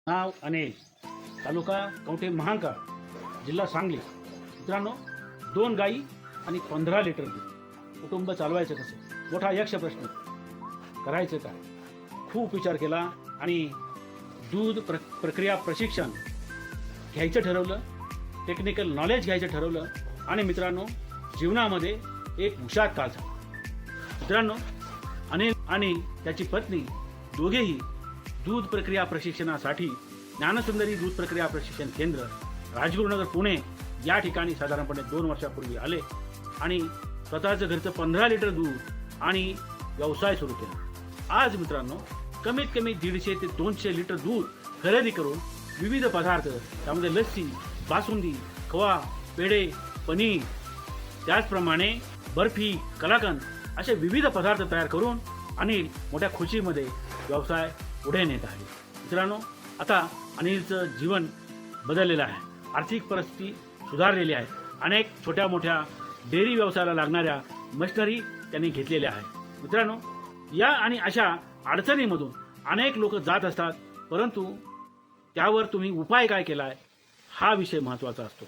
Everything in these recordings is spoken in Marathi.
नाव अनिल, तालुका कवठे महांकाळ, जिल्हा सांगली. मित्रांनो, 2 गाई आणि 15 लिटर दूध कुटुंब चालवायचं कसं, मोठा यक्ष प्रश्न. करायचं काय, खूप विचार केला आणि दूध प्रक्रिया प्रशिक्षण घ्यायचं ठरवलं, टेक्निकल नॉलेज घ्यायचं ठरवलं आणि मित्रांनो, जीवनामध्ये एक हुशार काळ झाला. मित्रांनो, अनिल आणि त्याची पत्नी दोघेही दूध प्रक्रिया प्रशिक्षणासाठी ज्ञानसुंदरी दूध प्रक्रिया प्रशिक्षण केंद्र, राजगुरुनगर, पुणे या ठिकाणी साधारणपणे 2 वर्षापूर्वी आले आणि स्वतःचं घरचं 15 लिटर दूध आणि व्यवसाय सुरू केला. आज मित्रांनो, कमीत कमी 150 ते 200 लिटर दूध खरेदी करून विविध पदार्थ, त्यामध्ये लस्सी, बासुंदी, खवा, पेढे, पनीर, त्याचप्रमाणे बर्फी, कलाकंद असे विविध पदार्थ तयार करून अनिल मोठ्या खुशीमध्ये व्यवसाय पुढे नेत आहे. मित्रांनो, आता अनिलचं जीवन बदललेलं आहे, आर्थिक परिस्थिती सुधारलेली आहे. अनेक छोट्या मोठ्या डेअरी व्यवसायाला लागणाऱ्या मशिनरी त्यांनी घेतलेल्या आहे. मित्रांनो, या आणि अशा अडचणीमधून अनेक लोक जात असतात, परंतु त्यावर तुम्ही उपाय काय केलाय हा विषय महत्त्वाचा असतो.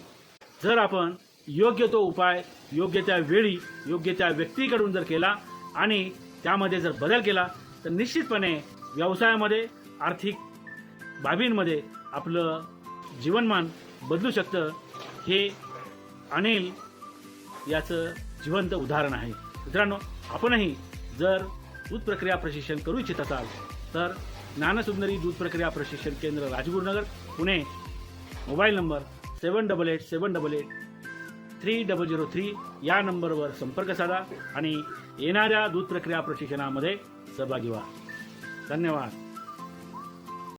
जर आपण योग्य तो उपाय योग्य त्या वेळी योग्य त्या व्यक्तीकडून जर केला आणि त्यामध्ये जर बदल केला तर निश्चितपणे व्यवसायामध्ये, आर्थिक बाबींमध्ये आपलं जीवनमान बदलू शकतं. हे अनिल याचं जिवंत उदाहरण आहे. मित्रांनो, आपणही जर दूध प्रक्रिया प्रशिक्षण करू इच्छित असाल तर ज्ञानसुंदरी दूध प्रक्रिया प्रशिक्षण केंद्र, राजगुरुनगर, पुणे, मोबाईल नंबर 7878783003 या नंबरवर संपर्क साधा आणि येणाऱ्या दूध प्रक्रिया प्रशिक्षणामध्ये सहभागी व्हा. धन्यवाद.